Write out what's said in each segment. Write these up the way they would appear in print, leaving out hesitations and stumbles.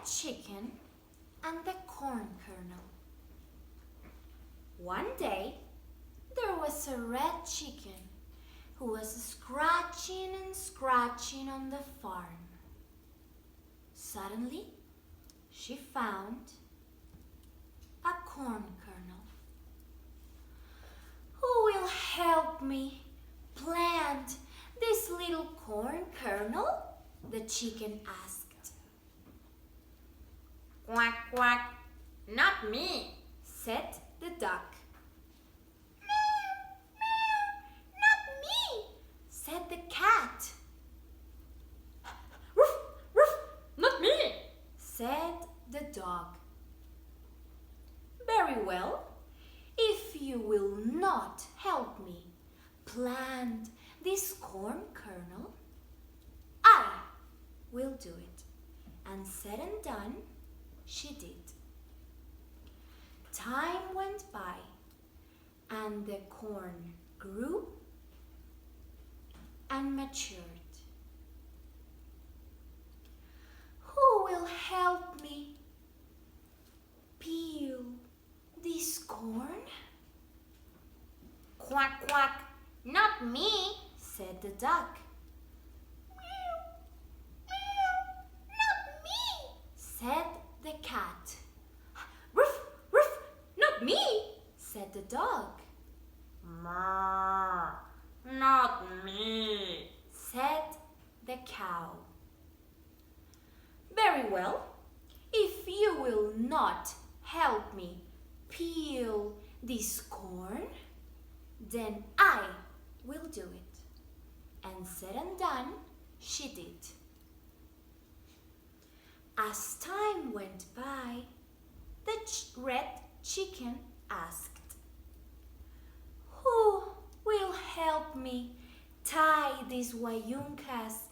chicken and the corn kernel. One day, there was a red chicken who was scratching and scratching on the farm. Suddenly, she found a corn kernel. Who will help me plant this little corn kernel? The chicken asked. Quack, quack, not me, said the duck. Meow, meow, not me, said the cat. Woof, woof, not me, said the dog. Very well, if you will not help me plant this corn kernel, I will do it. And said and done, she did. Time went by, and the corn grew and matured. Who will help me peel this corn? Quack, quack, not me, said the duck. Meow, meow, not me, said the cat. Ruff, ruff, not me, said the dog. Ma, not me, said the cow. Very well, if you will not help me peel this corn, then I will do it. And said and done, she did. As time went by, the red chicken asked, who will help me tie these wayunkas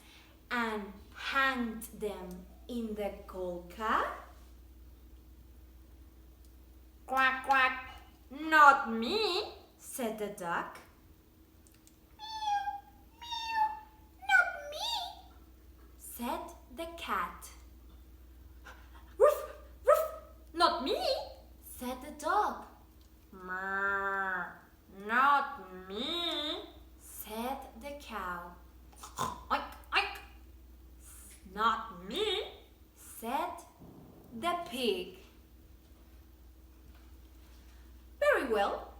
and hang them in the colca? Quack, quack, not me, said the duck. Meow, meow, not me, said the cat. Ruff, ruff, not me, said the dog. Ma, not me, said the cow. Oink, oink, not me, said the pig. Very well,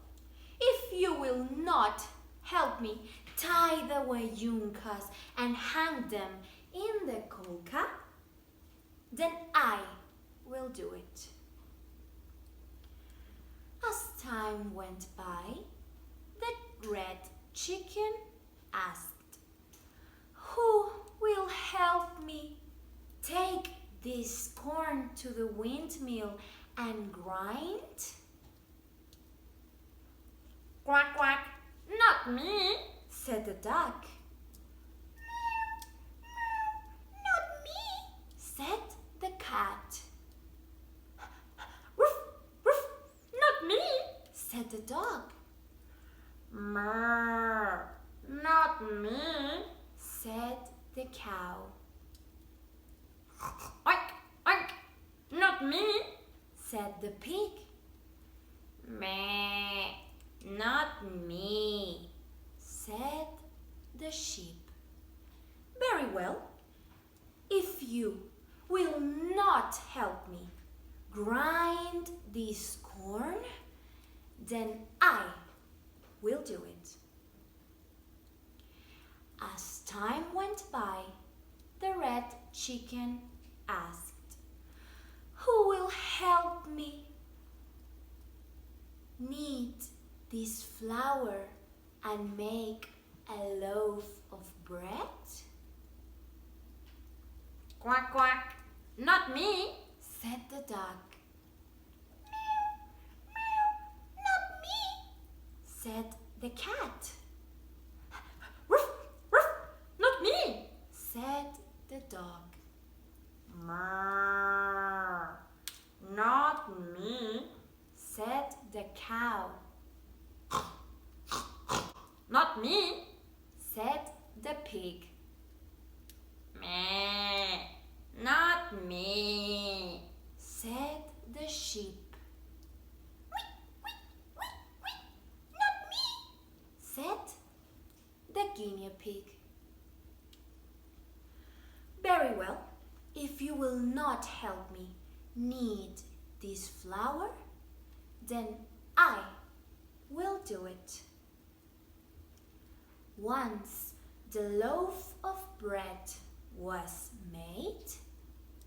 if you will not help me tie the wayunkas and hang them in the colca, then I will do it. As time went by, the red chicken asked, who will help me take this corn to the windmill and grind? Quack, quack, not me, said the duck. Meow, meow, not me, said the cat. Ruff, ruff, not me, said the dog. Ma, not me, said the cow. Oink, oink, not me, said the pig. Meh, not me, said the sheep. Very well, if you will not help me grind this corn, then I will do it. As time went by, the red chicken asked, who will help me knead this flour and make a loaf of bread? Quack, quack, not me, said the duck. Meow, meow, not me, said the cat. Ruff, ruff, not me, said the dog. Ma, not me, said the cow. Not me, said the pig. Meh, not me, guinea pig. Very well, if you will not help me knead this flour, then I will do it. Once the loaf of bread was made,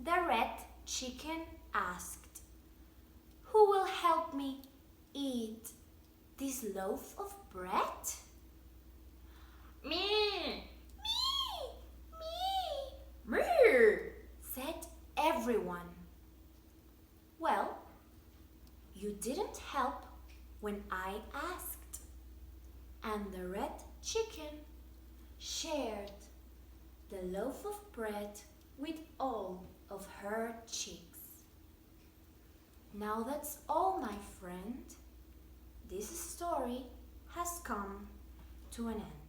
the red chicken asked, "Who will help me eat this loaf of bread?" Me! Me, said everyone. Well, you didn't help when I asked, and the red chicken shared the loaf of bread with all of her chicks. Now that's all, my friend. This story has come to an end.